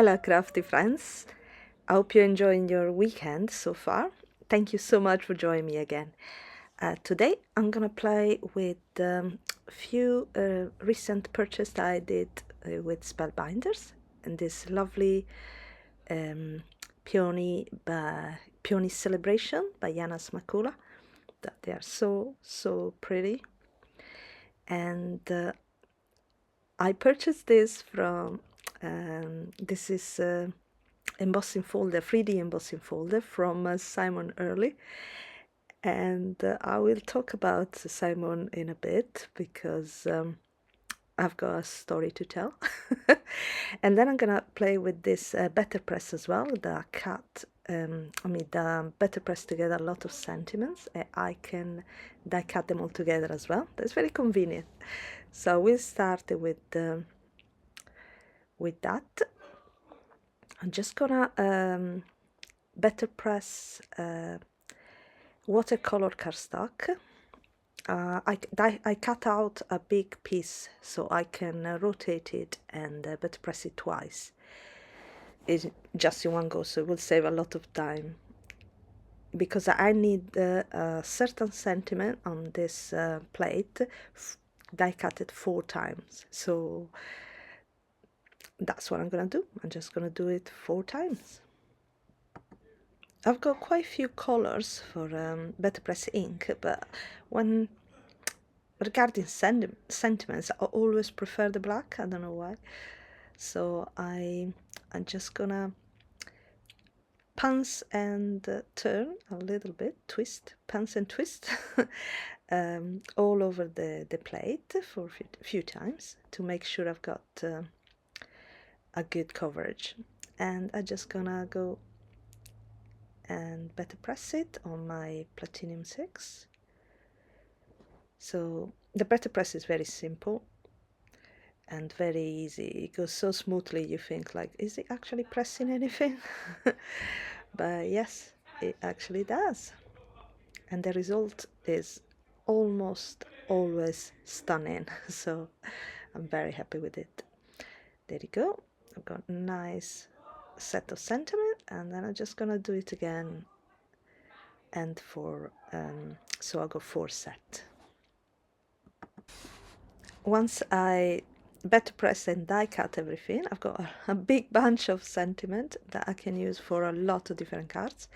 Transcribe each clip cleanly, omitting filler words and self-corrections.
Hello, crafty friends. I hope you're enjoying your weekend so far. Thank you so much for joining me again. Today, I'm gonna play with a few recent purchases I did with Spellbinders and this lovely um, Peony Celebration by Yana Smakula. That they are so pretty, and I purchased this from this is embossing folder, 3D embossing folder from Simon Hurley, and I will talk about Simon in a bit because I've got a story to tell. And then I'm gonna play with this BetterPress as well, the cut. The BetterPress together a lot of sentiments. I can die cut them all together as well. That's very convenient. So we'll start with that. I'm just gonna BetterPress watercolor cardstock. I cut out a big piece so I can rotate it and BetterPress it twice. It's just in one go, so it will save a lot of time. Because I need a certain sentiment on this plate, die cut it 4 times. So that's what I'm gonna do. I'm just gonna do it 4 times. I've got quite a few colors for BetterPress ink, but when regarding sentiments, I always prefer the black. I don't know why. So I'm just gonna pans and turn a little bit, twist, pans and twist all over the plate for a few times to make sure I've got a good coverage. And I'm just gonna go and BetterPress it on my Platinum 6. So the BetterPress is very simple and very easy. It goes so smoothly you think like, is it actually pressing anything? But yes, it actually does. And the result is almost always stunning. So I'm very happy with it. There you go. I've got a nice set of sentiment, and then I'm just gonna do it again, and for so I'll go 4 set. Once I BetterPress and die cut everything, I've got a big bunch of sentiment that I can use for a lot of different cards.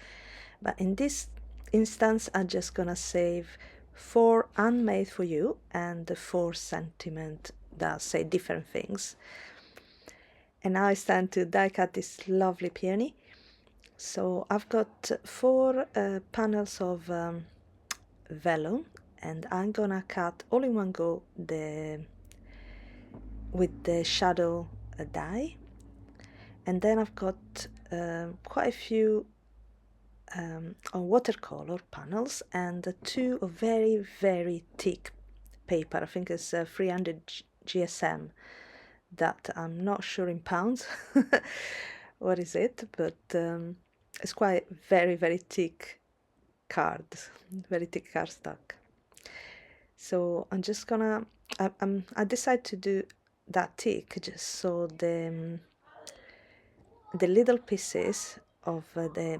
But in this instance, I'm just gonna save 4 unmade for you and the 4 sentiment that say different things. And now it's time to die cut this lovely peony. So I've got 4 panels of vellum, and I'm gonna cut all in one go with the shadow die. And then I've got quite a few watercolor panels and 2 very thick paper. I think it's 300 GSM, that I'm not sure in pounds what is it, but it's quite very thick card, very thick cardstock. So I'm just gonna I decide to do that thick just so the little pieces of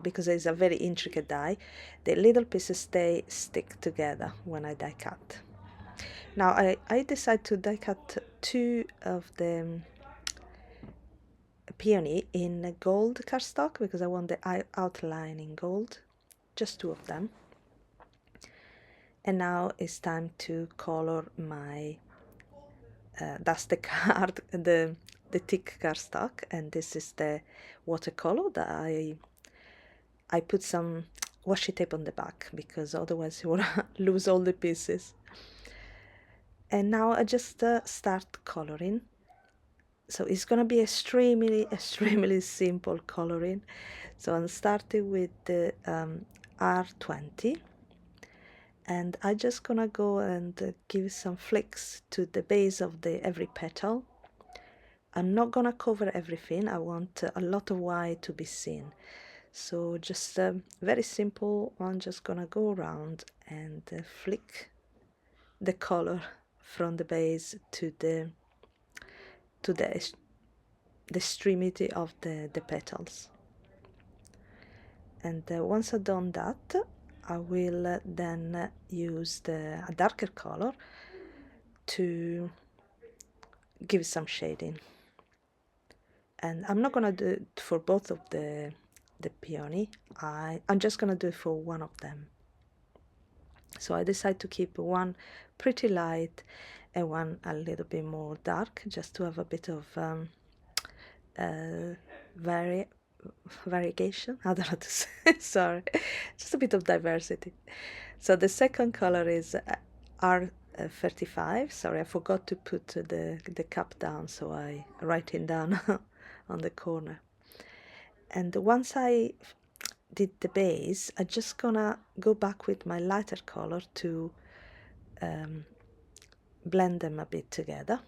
because it's a very intricate die, the little pieces stick together when I die cut. Now I decide to die cut 2 of the peony in gold cardstock because I want the outline in gold, just 2 of them. And now it's time to color my that's the card, the thick cardstock, and this is the watercolor that I put some washi tape on the back because otherwise you will lose all the pieces. And now I just start coloring. So it's gonna be extremely simple coloring. So I'm starting with the R20, and I'm just gonna go and give some flicks to the base of every petal. I'm not gonna cover everything. I want a lot of white to be seen. So just very simple. I'm just gonna go around and flick the color from the base to the the extremity of the petals. And once I've done that, I will then use a darker color to give some shading. And I'm not gonna do it for both of the peony. I'm just gonna do it for one of them. So I decided to keep one pretty light and one a little bit more dark, just to have a bit of variegation. I don't know how to say. Sorry, just a bit of diversity. So the second color is R35. Sorry, I forgot to put the cap down, so I write it down on the corner. And once I did the base, I'm just gonna go back with my lighter color to blend them a bit together,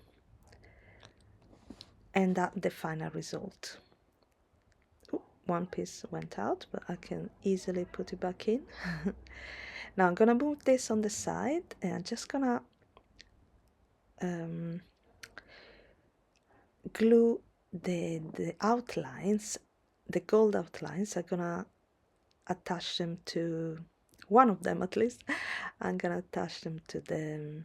and that's the final result. Ooh, one piece went out, but I can easily put it back in. Now I'm gonna move this on the side, and I'm just gonna glue the outlines, the gold outlines. I'm gonna attach them to one of them, at least. I'm gonna attach them to the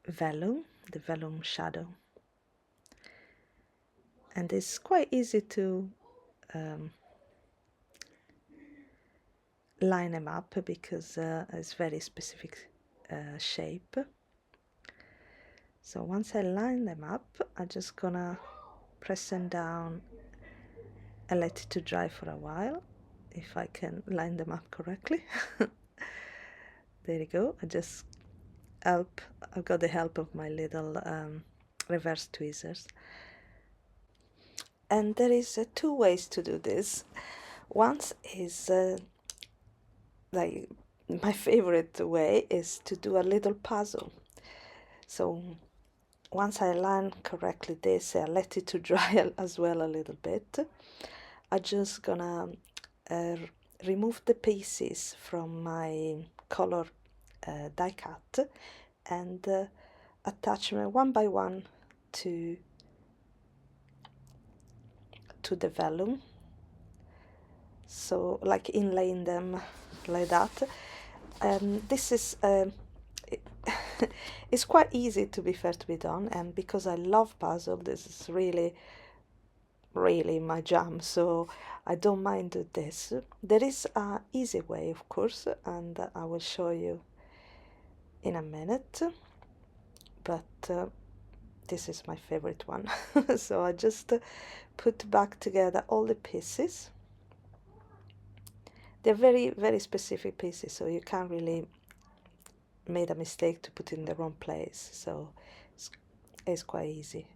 vellum shadow, and it's quite easy to line them up because it's very specific shape. So once I line them up, I'm just gonna press them down and let it to dry for a while, if I can line them up correctly. There you go. I've got the help of my little reverse tweezers. And there is two ways to do this. One is like my favorite way is to do a little puzzle. So once I line correctly this, I let it to dry as well a little bit. I'm just gonna remove the pieces from my color die cut and attach them one by one to the vellum, so like inlaying them like that. This is it's quite easy, to be fair, to be done, and because I love puzzle, this is really my jam, so I don't mind do this. There is an easy way, of course, and I will show you in a minute, but this is my favorite one. So I just put back together all the pieces. They're very specific pieces, so you can't really make a mistake to put in the wrong place, so it's quite easy.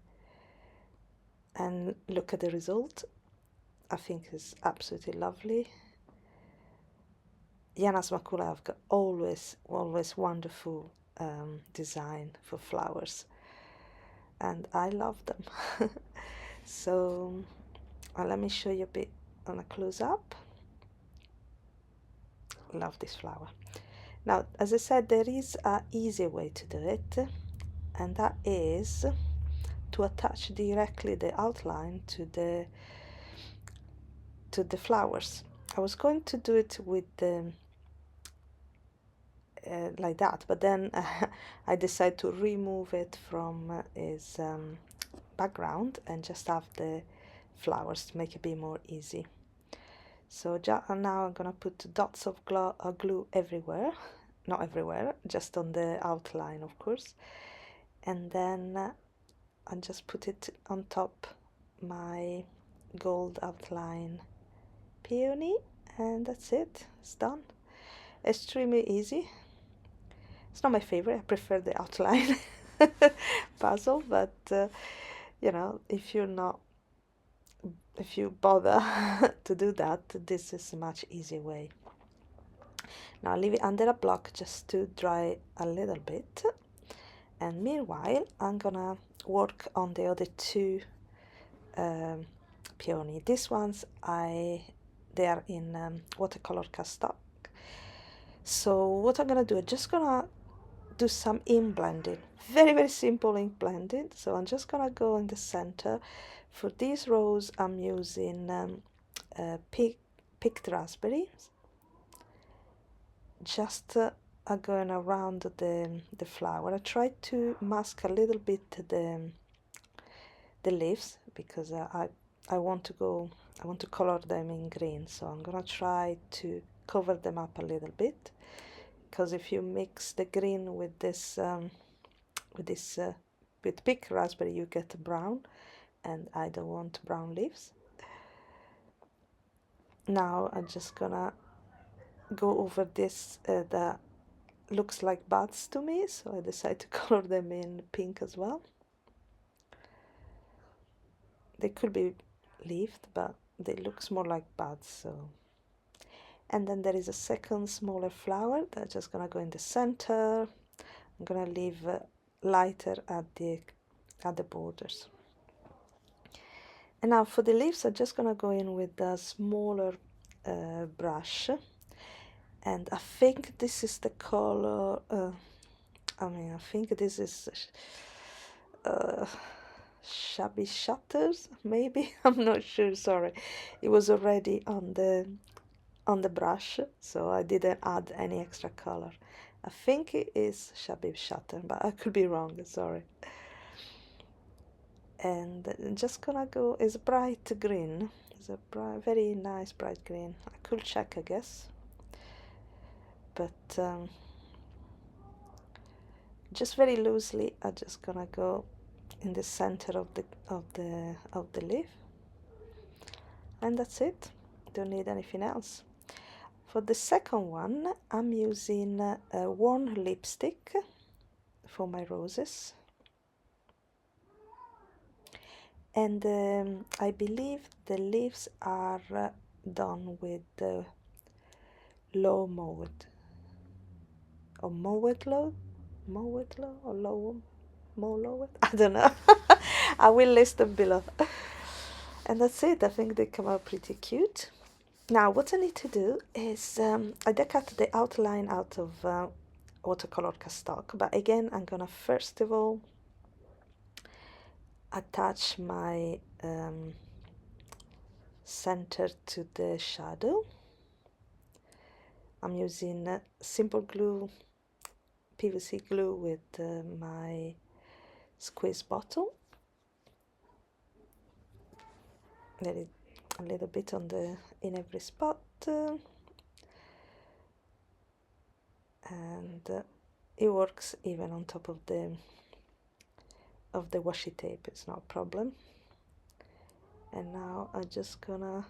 And look at the result. I think it's absolutely lovely. Yana Smakula have got always wonderful design for flowers, and I love them. So let me show you a bit on a close-up. Love this flower. Now, as I said, there is an easy way to do it, and that is to attach directly the outline to the flowers. I was going to do it with the like that, but then I decided to remove it from his background and just have the flowers to make it be more easy. So now I'm gonna put dots of glue everywhere, not everywhere, just on the outline, of course, and then I just put it on top my gold outline peony, and that's it. It's done. Extremely easy. It's not my favorite. I prefer the outline puzzle, but you know, if you bother to do that, this is a much easier way. Now leave it under a block just to dry a little bit, and meanwhile I'm gonna work on the other two peony. These ones they are in watercolor cardstock. So what I'm gonna do, I'm just gonna do some ink blending. Very, very simple ink blending. So I'm just gonna go in the center. For these rows, I'm using picked raspberries. Just going around the flower. I try to mask a little bit the leaves because I want to color them in green. So I'm gonna try to cover them up a little bit, because if you mix the green with this with picked raspberry, you get brown, and I don't want brown leaves. Now I'm just gonna go over this that looks like buds to me, so I decided to color them in pink as well. They could be leafed, but they looks more like buds. So, and then there is a second smaller flower that's just gonna go in the center. I'm gonna leave lighter at the borders. And now for the leaves, I'm just gonna go in with a smaller brush, and I think this is the color. I think this is Shabby Shutters, maybe. I'm not sure. Sorry, it was already on the brush, so I didn't add any extra color. I think it is Shabby Shutter, but I could be wrong. Sorry. And just gonna go is bright green. It's a very nice bright green. I could check, I guess, but just very loosely. I'm just gonna go in the center of the leaf, and that's it. Don't need anything else. For the second one, I'm using a warm lipstick for my roses, and I believe the leaves are done with low mowed or mowed low, or low mowed. I don't know. I will list them below. And that's it. I think they come out pretty cute. Now what I need to do is I cut the outline out of watercolor cardstock, but again I'm gonna first of all attach my center to the shadow. I'm using simple glue, PVC glue with my squeeze bottle. Let it a little bit in every spot, and it works even on top of the washi tape. It's not a problem. And now I'm just gonna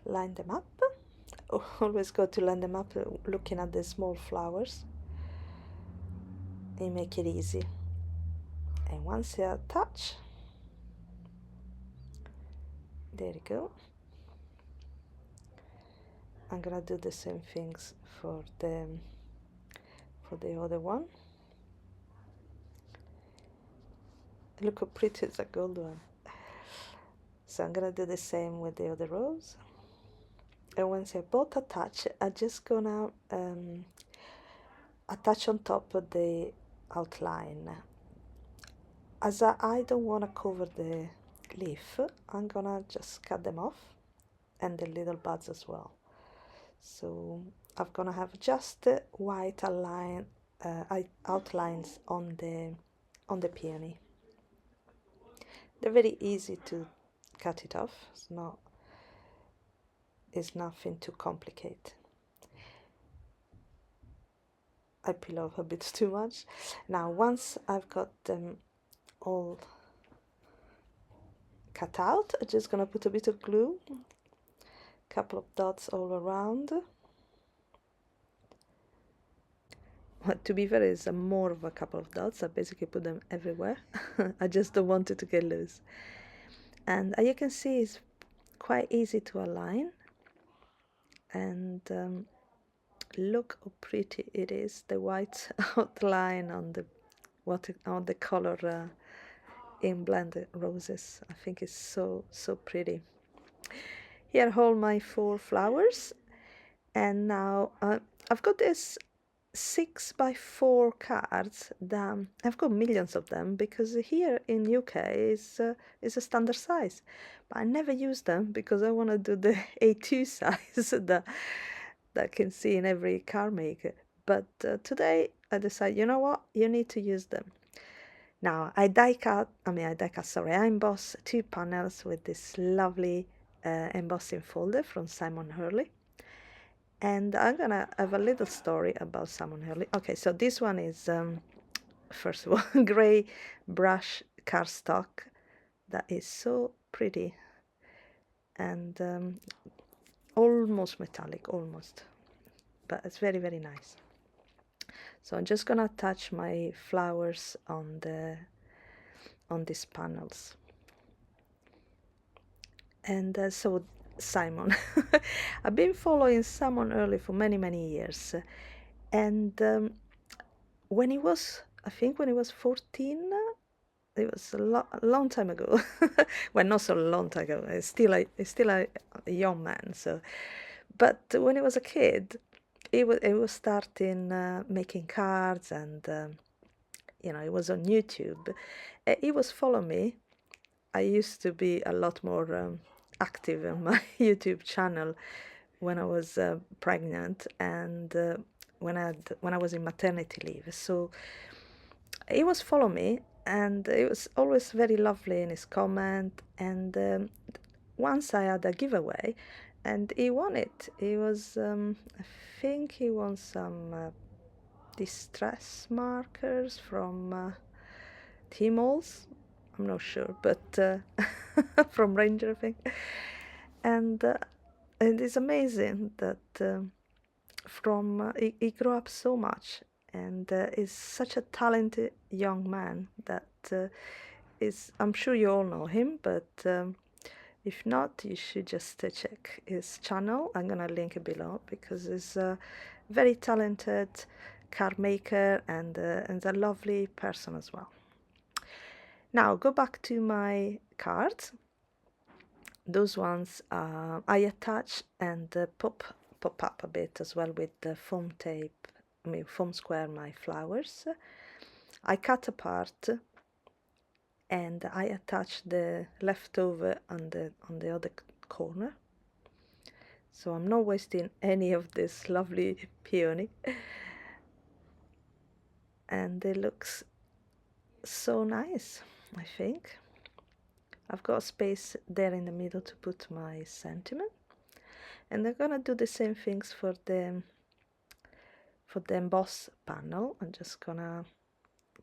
line them up. Always go to line them up looking at the small flowers and make it easy. And once they are attached, there you go. I'm gonna do the same things for the other one. Look how pretty it's a gold one. So I'm gonna do the same with the other rows. And once they're both attached, I'm just gonna attach on top of the outline. As I don't want to cover the leaf, I'm gonna just cut them off, and the little buds as well. So I'm gonna have just white outlines on the peony. They're very easy to cut it off. It's nothing too complicated. I peel off a bit too much. Now once I've got them all cut out, I'm just gonna put a bit of glue, a couple of dots all around. Well, to be fair, it's more of a couple of dots. I basically put them everywhere. I just don't want it to get loose. And as you can see, it's quite easy to align. And look how pretty it is, the white outline on the color in blended roses. I think it's so pretty. Here are all my 4 flowers, and now I've got this 6x4 cards that I've got millions of them because here in UK is a standard size, but I never use them because I want to do the A2 size that I can see in every car maker. But today I decided, you know what, you need to use them. Now I emboss 2 panels with this lovely embossing folder from Simon Hurley. And I'm gonna have a little story about Simon Hurley. Okay, so this one is, first of all, gray brush cardstock that is so pretty and almost metallic, almost, but it's very, very nice. So I'm just gonna attach my flowers on these panels. And so Simon, I've been following Simon Hurley for many, many years, and when he was, I think when he was 14, it was a long time ago. Well, not so long time ago. He's still a young man. So, but when he was a kid, he was starting making cards, and he was on YouTube. He was following me. I used to be a lot more active on my YouTube channel when I was pregnant and when I was in maternity leave. So he was following me, and it was always very lovely in his comment. And once I had a giveaway, and he won it. He was, I think he won some distress markers from T-Malls. I'm not sure, but from Ranger, I think. And it's amazing that he grew up so much, and is such a talented young man that I'm sure you all know him, but if not, you should just check his channel. I'm gonna link it below because he's a very talented card maker and a lovely person as well. Now go back to my cards. Those ones I attach and pop up a bit as well with the foam tape. Foam square my flowers. I cut apart and I attach the leftover on the other corner. So I'm not wasting any of this lovely peony. And it looks so nice, I think. I've got space there in the middle to put my sentiment. And I'm gonna do the same things for the emboss panel. I'm just gonna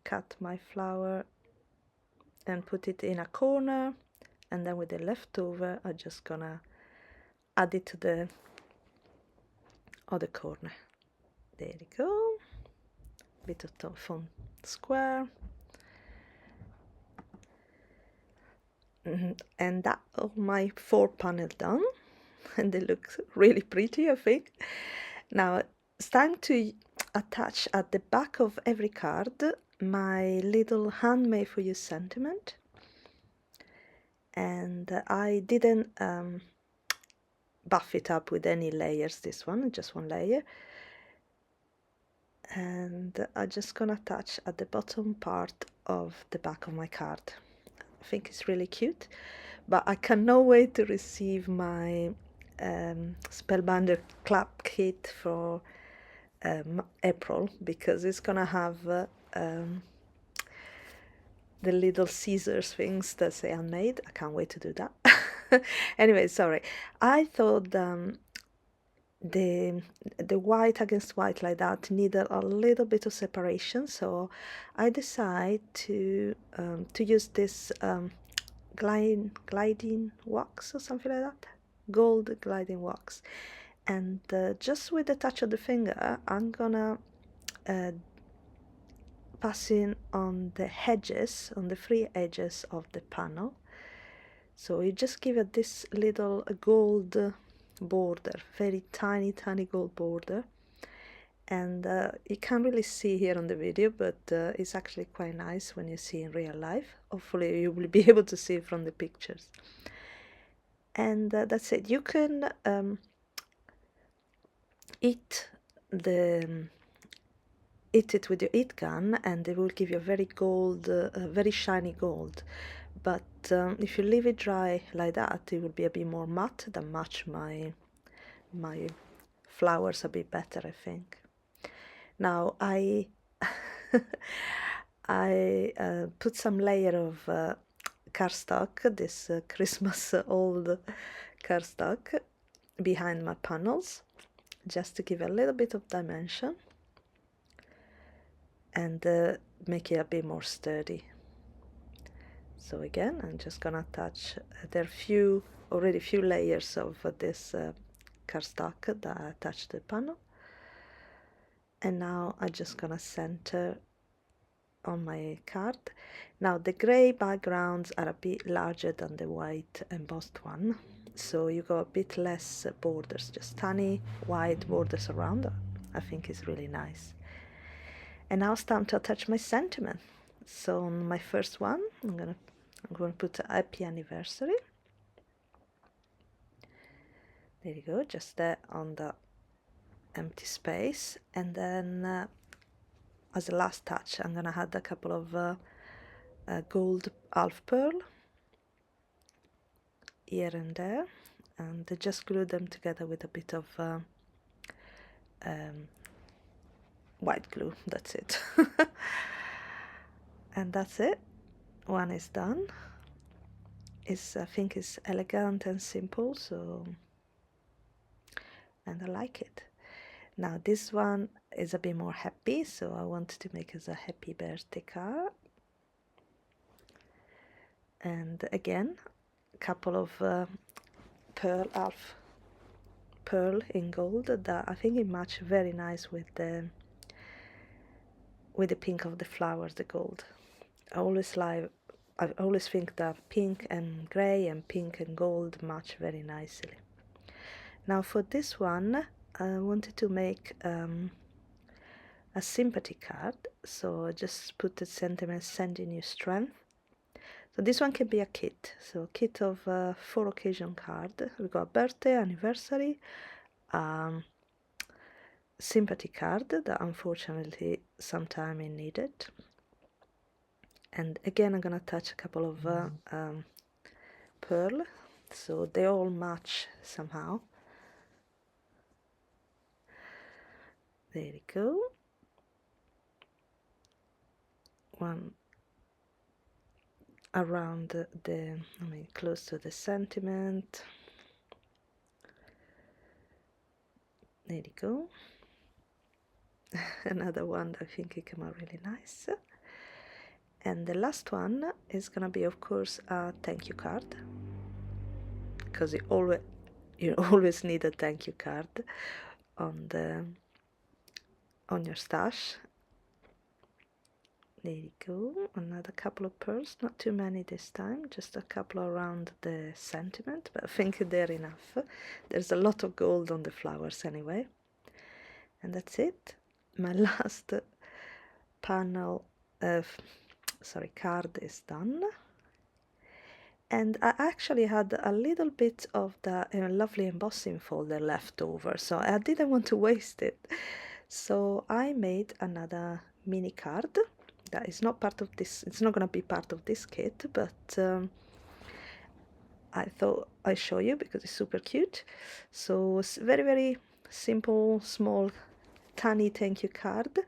cut my flower and put it in a corner, and then with the leftover I'm just gonna add it to the other corner. There you go. Bit of foam square. And that all my 4 panels done, and they look really pretty, I think. Now it's time to attach at the back of every card my little handmade for you sentiment. And I didn't buff it up with any layers, this one, just one layer. And I'm just gonna attach at the bottom part of the back of my card. I think it's really cute, but I cannot wait to receive my Spellbinder clap kit for April, because it's gonna have the little scissors things that say handmade. I can't wait to do that. Anyway, sorry. I thought the white against white like that needed a little bit of separation, so I decided to use this gliding wax or something like that, gold gliding wax, and just with the touch of the finger I'm gonna pass in on the edges, on the free edges of the panel. So you just give it this little gold border, very tiny gold border. And you can't really see here on the video, but it's actually quite nice when you see in real life. Hopefully you will be able to see it from the pictures. And that's it. You can eat the hit it with your heat gun and it will give you a very gold, very shiny gold. But if you leave it dry like that, it will be a bit more matte than match my flowers a bit better, I think. Now I put some layer of cardstock, this Christmas old cardstock, behind my panels, just to give a little bit of dimension and make it a bit more sturdy. So again, I'm just gonna attach, there are already few layers of this cardstock that I attached to the panel. And now I'm just gonna center on my card. Now the gray backgrounds are a bit larger than the white embossed one, so you got a bit less borders, just tiny white borders around. I think it's really nice. And now it's time to attach my sentiment. So on my first one, I'm gonna put a happy anniversary. There you go, just there on the empty space. And then as a last touch, I'm gonna add a couple of gold half pearl here and there, and just glue them together with a bit of white glue. That's it. And that's it. One is done. I think it's elegant and simple, so, and I like it. Now this one is a bit more happy, so I wanted to make it a happy birthday card. And again, a couple of half pearl in gold that I think it matches very nice with the pink of the flowers, the gold. I always think that pink and grey and pink and gold match very nicely. Now for this one, I wanted to make a sympathy card, so I just put the sentiment sending you strength. So this one can be a kit, so a kit of 4 occasion card. We got birthday, anniversary, sympathy card that unfortunately sometime is needed. And again, I'm gonna attach a couple of pearl, so they all match somehow. There you go. One around close to the sentiment. There you go. Another one that I think it came out really nice. And the last one is gonna be, of course, a thank you card, because you always need a thank you card on your stash. There you go. Another couple of pearls, not too many this time, just a couple around the sentiment, but I think they're enough. There's a lot of gold on the flowers anyway. And that's it. My last card is done. And I actually had a little bit of the lovely embossing folder left over, so I didn't want to waste it. So I made another mini card that is not part of this, it's not going to be part of this kit, but I thought I'd show you because it's super cute. So it's very, very simple, small, tiny thank you card.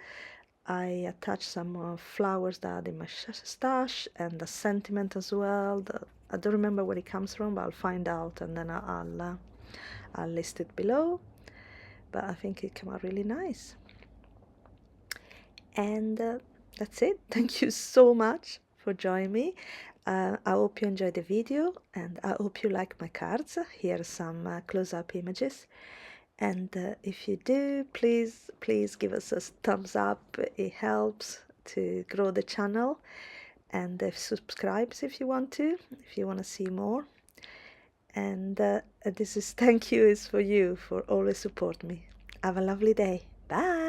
I attached some flowers that I had in my stash and a sentiment as well. I don't remember where it comes from, but I'll find out and then I'll list it below. But I think it came out really nice. And that's it. Thank you so much for joining me. I hope you enjoyed the video and I hope you like my cards. Here are some close-up images. And if you do, please give us a thumbs up. It helps to grow the channel. And subscribe if you want to see more. And this is thank you is for you for always support me. Have a lovely day. Bye.